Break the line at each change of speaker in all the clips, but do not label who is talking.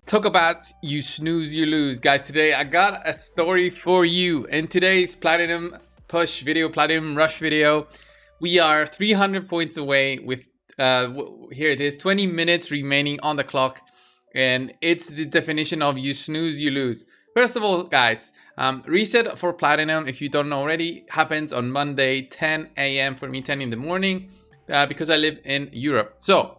Talk about you snooze, you lose. Guys, today I got a story for you. In today's Platinum Push video, Platinum Rush video, we are 300 points away with, here it is, 20 minutes remaining on the clock. And it's the definition of you snooze, you lose. First of all, guys, reset for Platinum, if you don't know already, happens on Monday, 10 a.m. for me, 10 in the morning, because I live in Europe. So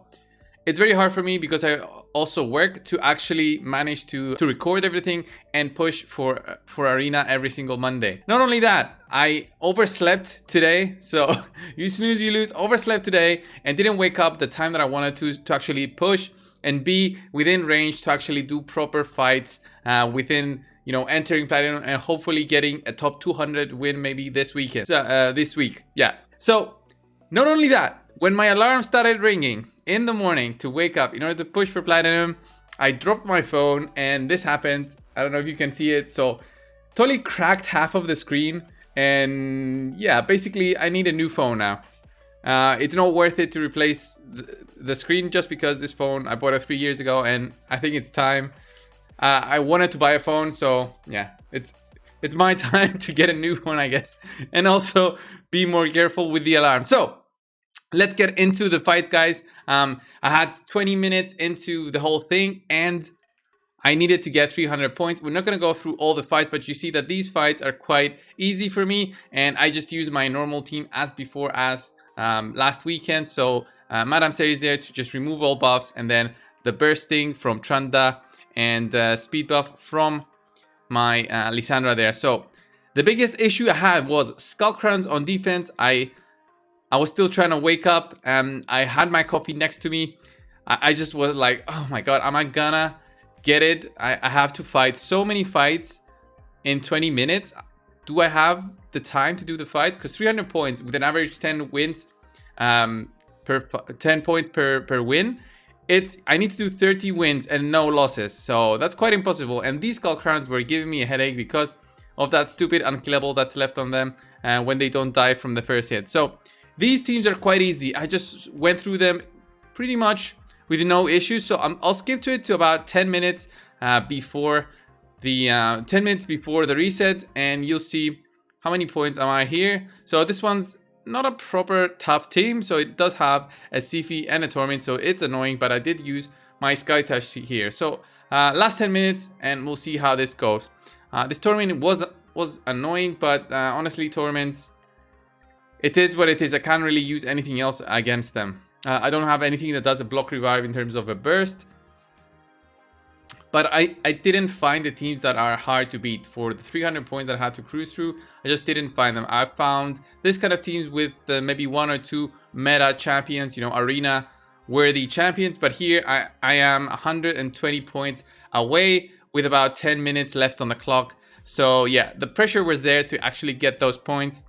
it's very hard for me because I also work to actually manage to record everything and push for Arena every single Monday. Not only that, I overslept today. So you snooze, you lose. Overslept today and didn't wake up the time that I wanted to actually push and be within range to actually do proper fights within, you know, entering Platinum and hopefully getting a top 200 win maybe this weekend. This week, yeah. So not only that, when my alarm started ringing in the morning to wake up in order to push for Platinum, I dropped my phone and this happened. I don't know if you can see it. So totally cracked half of the screen. And yeah, basically I need a new phone now. It's not worth it to replace the screen just because this phone, I bought it 3 years ago and I think it's time. I wanted to buy a phone, so yeah, it's my time to get a new one, I guess. And also be more careful with the alarm. So let's get into the fights, guys. I had 20 minutes into the whole thing and I needed to get 300 points. We're not going to go through all the fights, but you see that these fights are quite easy for me. And I just use my normal team as before as last weekend. So Madame Seri is there to just remove all buffs. And then the bursting from Tranda and speed buff from my Lissandra there. So the biggest issue I had was Skull Crowns on defense. I was still trying to wake up and I had my coffee next to me. I just was like, oh my god, am I gonna get it? I have to fight so many fights in 20 minutes. Do I have the time to do the fights? Because 300 points with an average 10 wins, 10 points per win. I need to do 30 wins and no losses. So that's quite impossible. And these Skull Crowns were giving me a headache because of that stupid unkillable that's left on them when they don't die from the first hit. So these teams are quite easy. I just went through them pretty much with no issues. So I'll skip to it to about 10 minutes before the 10 minutes before the reset, and you'll see how many points am I here. So this one's not a proper tough team. So it does have a Sifi and a Torment. So it's annoying, but I did use my Sky Touch here. So last 10 minutes, and we'll see how this goes. This Torment was annoying, but honestly, Torments, it is what it is. I can't really use anything else against them. I don't have anything that does a block revive in terms of a burst. But I didn't find the teams that are hard to beat. For the 300 points that I had to cruise through, I just didn't find them. I found this kind of teams with maybe 1 or 2 meta champions, you know, arena worthy champions. But here I am 120 points away with about 10 minutes left on the clock. So yeah, the pressure was there to actually get those points.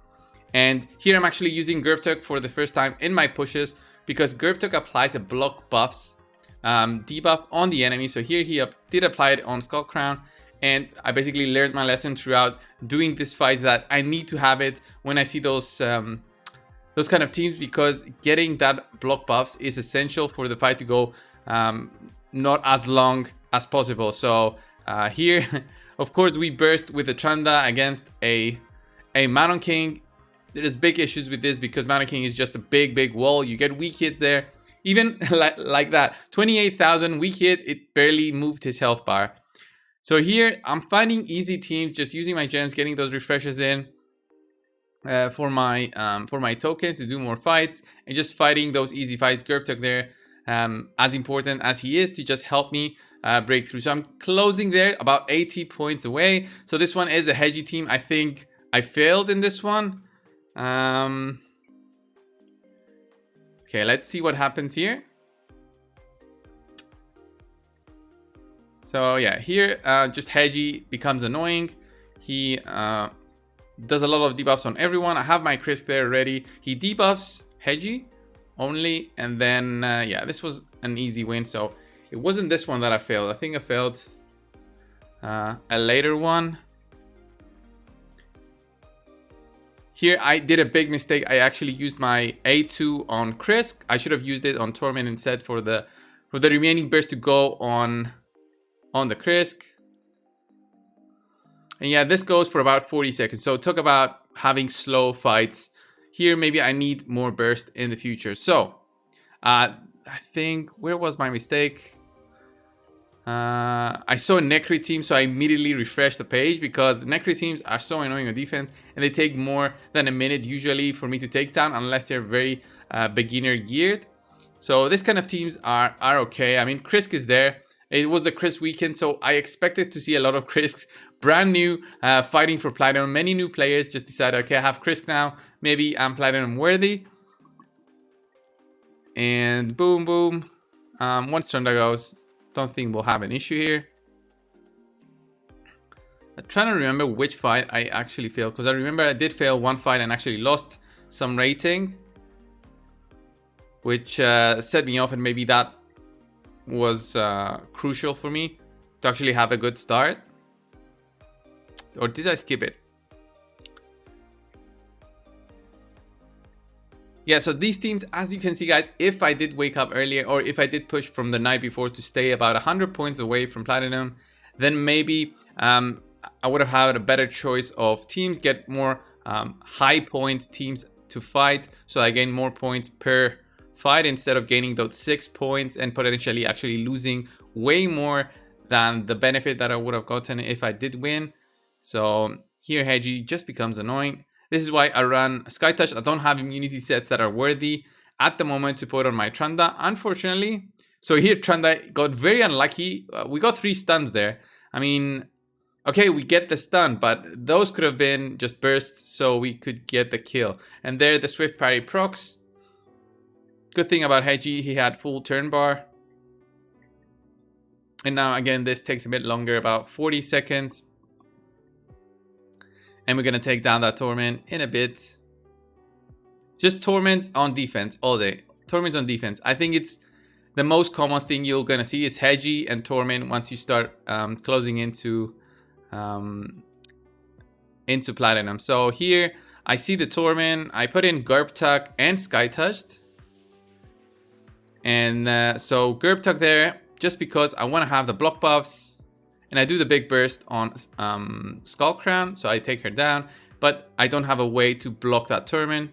And here I'm actually using Gerptuk for the first time in my pushes because Gerptuk applies a block buffs debuff on the enemy. So here he did apply it on Skull Crown, and I basically learned my lesson throughout doing this fight that I need to have it when I see those kind of teams, because getting that block buffs is essential for the fight to go not as long as possible. So here, of course, we burst with the Tranda against a Manon King. There's big issues with this because Manon King is just a big wall. You get weak hit there. Even like that, 28,000 weak hit, it barely moved his health bar. So here I'm finding easy teams, just using my gems, getting those refreshes in for my tokens to do more fights, and just fighting those easy fights. Gerptuk there, as important as he is to just help me break through. So I'm closing there, about 80 points away. So this one is a hedgy team. I think I failed in this one. Okay, let's see what happens here. So yeah, here just Hedgy becomes annoying. He does a lot of debuffs on everyone. I have my Krisk there ready. He debuffs Hedgy only, and then yeah, this was an easy win. So it wasn't this one that I failed. I think I failed a later one. Here I did a big mistake. I actually used my A2 on Krisk. I should have used it on Torment instead for the remaining burst to go on on the Krisk. And yeah, this goes for about 40 seconds. So talk about having slow fights. Here, maybe I need more burst in the future. So I think, where was my mistake? I saw a Necri team, so I immediately refreshed the page because Necri teams are so annoying on defense and they take more than a minute usually for me to take down unless they're very beginner geared. So this kind of teams are okay. I mean, Krisk is there. It was the Krisk weekend, so I expected to see a lot of Krisks brand new fighting for Platinum. Many new players just decided, okay, I have Krisk now. Maybe I'm Platinum worthy. And boom, boom. Once Trunda goes, don't think we'll have an issue here. I'm trying to remember which fight I actually failed, because I remember I did fail one fight and actually lost some rating, which set me off, and maybe that was crucial for me to actually have a good start. Or did I skip it? Yeah, so these teams, as you can see, guys, if I did wake up earlier or if I did push from the night before to stay about 100 points away from Platinum, then maybe I would have had a better choice of teams, get more high point teams to fight, so I gain more points per fight instead of gaining those 6 points and potentially actually losing way more than the benefit that I would have gotten if I did win. So here Hedgie just becomes annoying. This is why I run Sky Touch. I don't have immunity sets that are worthy at the moment to put on my Trunda, unfortunately. So here Trunda got very unlucky. We got 3 stuns there. I mean, okay, we get the stun, but those could have been just bursts so we could get the kill. And there the Swift Parry procs. Good thing about Hedgie, he had full turn bar. And now again, this takes a bit longer, about 40 seconds. And we're going to take down that Torment in a bit. Just Torment on defense all day. Torment on defense. I think it's the most common thing you're going to see is Hedgie and Torment once you start closing into Platinum. So here I see the Torment. I put in Gerb Tuck and Sky Touched. And so Gerb Tuck there just because I want to have the block buffs. And I do the big burst on Skull Crown, so I take her down. But I don't have a way to block that Torment.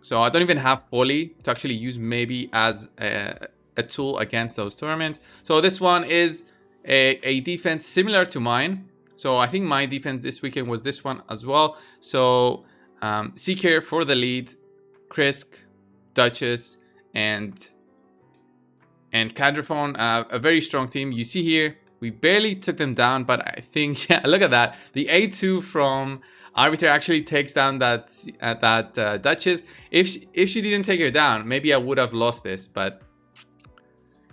So I don't even have Poly to actually use maybe as a tool against those Torments. So this one is a defense similar to mine. So I think my defense this weekend was this one as well. So Seeker for the lead, Krisk, Duchess, and Cadraphone, a very strong team. You see here, we barely took them down, but I think, yeah, look at that. The A2 from Arbiter actually takes down that Duchess. If she didn't take her down, maybe I would have lost this, but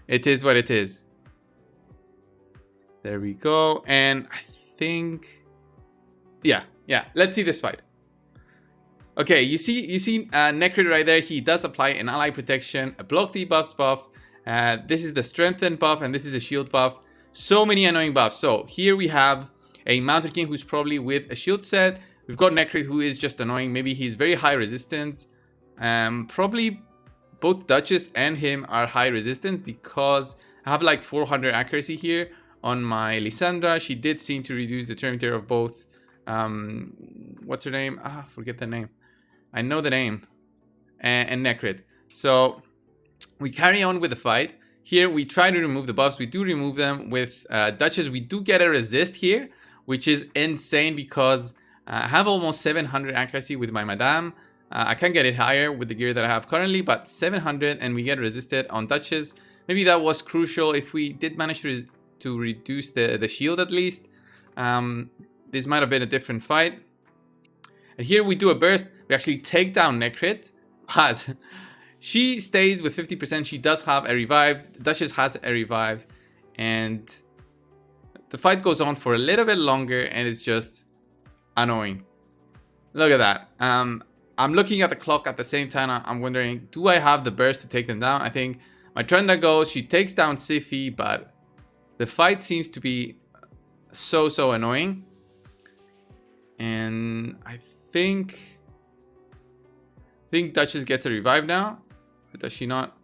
it is what it is. There we go. And I think, yeah, let's see this fight. Okay, you see Necrid right there. He does apply an ally protection, a block debuffs buff. This is the strengthen buff and this is a shield buff. So many annoying buffs. So here we have a Mountain King who's probably with a shield set. We've got Necrid who is just annoying. Maybe he's very high resistance. Probably both Duchess and him are high resistance because I have like 400 accuracy here on my Lysandra. She did seem to reduce the turn meter of both. What's her name? Forget the name. I know the name. And Necrid. So we carry on with the fight. Here we try to remove the buffs. We do remove them with Duchess. We do get a resist here, which is insane because I have almost 700 accuracy with my Madame. I can get it higher with the gear that I have currently, but 700 and we get resisted on Duchess. Maybe that was crucial if we did manage to reduce the shield at least. This might have been a different fight. And here we do a burst. We actually take down Necrit, but she stays with 50%. She does have a revive. Duchess has a revive. And the fight goes on for a little bit longer and it's just annoying. Look at that. I'm looking at the clock at the same time. I'm wondering, do I have the burst to take them down? I think my Trunda goes. She takes down Siphi, but the fight seems to be so annoying. And I think Duchess gets a revive now. Does she not?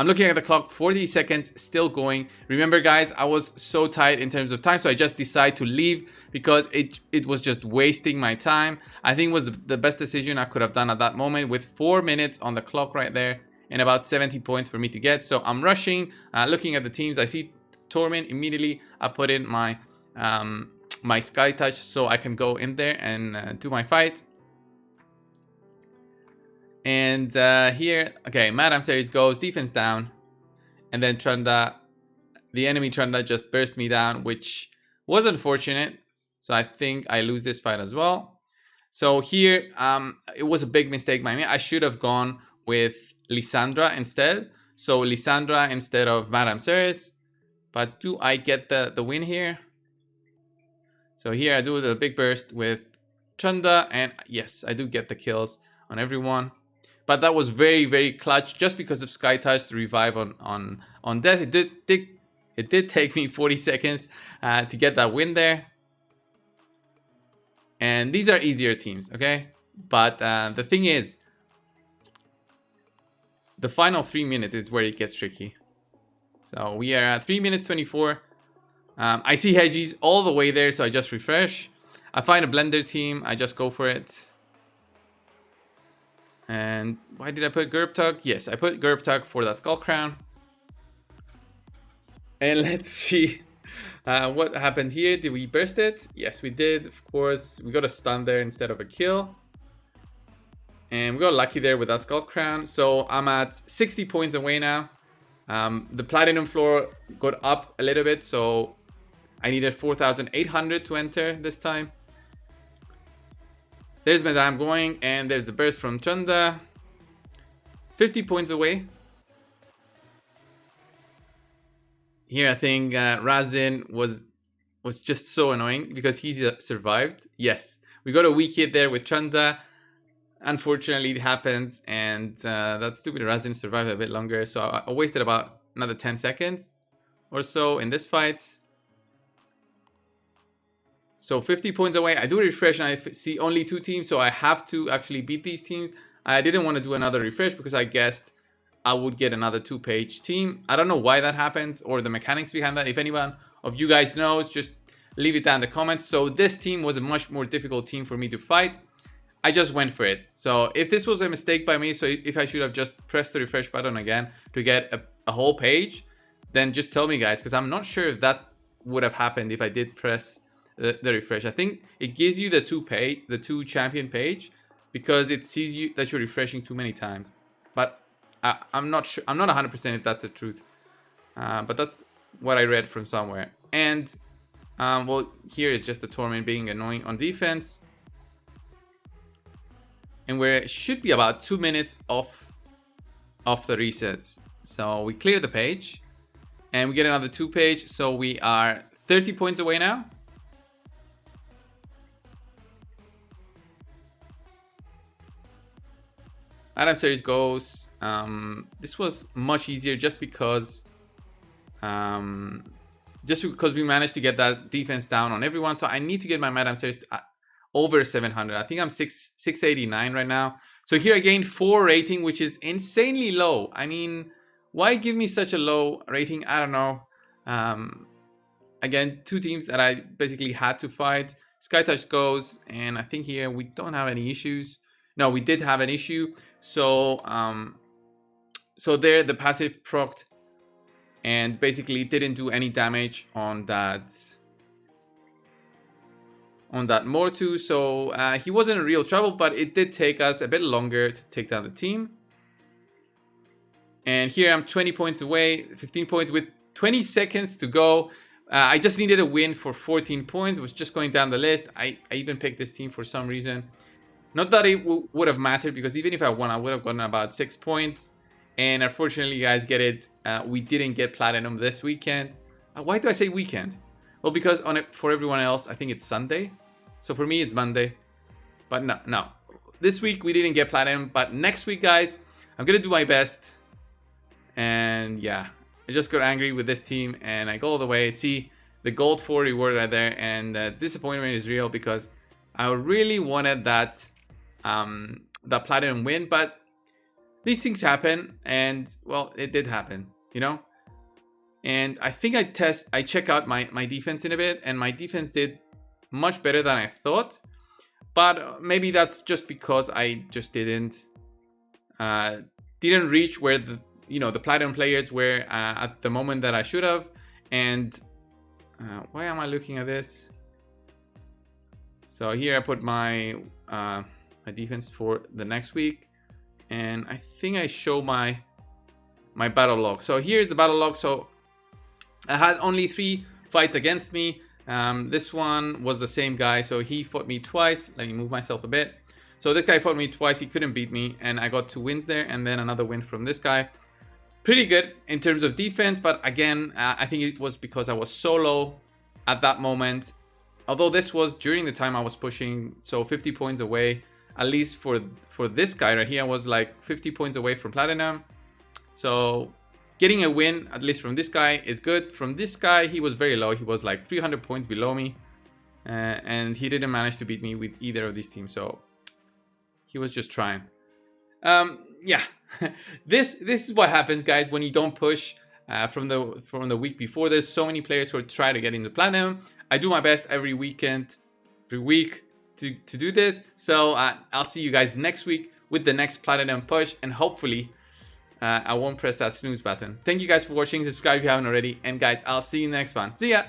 I'm looking at the clock, 40 seconds still going. Remember guys, I was so tight in terms of time, so I just decided to leave because it was just wasting my time. I think it was the best decision I could have done at that moment, with 4 minutes on the clock right there and about 70 points for me to get. So I'm rushing, looking at the teams. I see Torment. Immediately I put in my my Sky Touch so I can go in there and do my fight. And here, okay, Madame Series goes, defense down. And then Trunda, the enemy Trunda just burst me down, which was unfortunate. So I think I lose this fight as well. So here, it was a big mistake by me. I should have gone with Lissandra instead. So Lissandra instead of Madame Series. But do I get the win here? So here I do the big burst with Trunda. And yes, I do get the kills on everyone. But that was very, very clutch just because of Sky Touch to revive on death. It did take me 40 seconds to get that win there. And these are easier teams, okay? But the thing is, the final 3 minutes is where it gets tricky. So we are at 3 minutes 24. I see Hedgies all the way there, so I just refresh. I find a Blender team, I just go for it. And why did I put Gerbtug? Yes, I put Gerbtug for that Skull Crown. And let's see what happened here. Did we burst it? Yes, we did. Of course, we got a stun there instead of a kill. And we got lucky there with that Skull Crown. So I'm at 60 points away now. The Platinum floor got up a little bit, so I needed 4,800 to enter this time. There's Madame going, and there's the burst from Trunda. 50 points away. Here I think Razin was just so annoying because he survived. Yes, we got a weak hit there with Trunda. Unfortunately, it happens, and that stupid Razin survived a bit longer. So I wasted about another 10 seconds or so in this fight. So 50 points away. I do refresh and I see only 2 teams, so I have to actually beat these teams. I didn't want to do another refresh because I guessed I would get another 2-page team. I don't know why that happens or the mechanics behind that. If anyone of you guys knows, just leave it down in the comments. So this team was a much more difficult team for me to fight. I just went for it. So if this was a mistake by me, so if I should have just pressed the refresh button again to get a whole page, then just tell me guys, because I'm not sure if that would have happened if I did press the refresh. I think it gives you the 2 champion page because it sees you that you're refreshing too many times. But I'm not sure. I'm not 100% if that's the truth. But that's what I read from somewhere. And well, here is just the Torment being annoying on defense. And where it should be about 2 minutes off the resets. So we clear the page and we get another 2 page. So we are 30 points away now. Madame Series goes. This was much easier just because we managed to get that defense down on everyone. So I need to get my Madame Series to over 700. I think I'm 689 right now. So here I gained 4 rating, which is insanely low. I mean, why give me such a low rating? I don't know. Again, 2 teams that I basically had to fight. Sky Touch goes, and I think here we don't have any issues. No, we did have an issue. So so there the passive procced and basically didn't do any damage on that Mortu. So he wasn't in real trouble, but it did take us a bit longer to take down the team. And here I'm 20 points away, 15 points with 20 seconds to go. I just needed a win for 14 points. I was just going down the list. I even picked this team for some reason. Not that it would have mattered, because even if I won, I would have gotten about 6 points. And unfortunately, you guys get it. We didn't get platinum this weekend. Why do I say weekend? Well, because for everyone else, I think it's Sunday. So for me, it's Monday. But no. This week, we didn't get platinum. But next week, guys, I'm going to do my best. And yeah, I just got angry with this team. And I go all the way. See the gold 4 reward right there. And disappointment is real because I really wanted that platinum win. But these things happen, and well, it did happen, you know. And I think I check out my defense in a bit, and my defense did much better than I thought. But maybe that's just because I just didn't reach where the the platinum players were at the moment that I should have. And why am I looking at this? So here I put my defense for the next week, and I think I show my battle log. So here's the battle log. So I had only 3 fights against me. This one was the same guy, so he fought me twice. Let me move myself a bit. So this guy fought me twice, he couldn't beat me, and I got 2 wins there, and then another win from this guy. Pretty good in terms of defense, but again, I think it was because I was so low at that moment. Although this was during the time I was pushing, so 50 points away. At least for this guy right here, I was like 50 points away from platinum. So getting a win, at least from this guy, is good. From this guy, he was very low. He was like 300 points below me. And he didn't manage to beat me with either of these teams. So he was just trying. Yeah, this is what happens, guys, when you don't push from the week before. There's so many players who try to get into platinum. I do my best every week to do this. So I'll see you guys next week with the next platinum push, and hopefully I won't press that snooze button. Thank you guys for watching. Subscribe if you haven't already, and guys, I'll see you in the next one. See ya.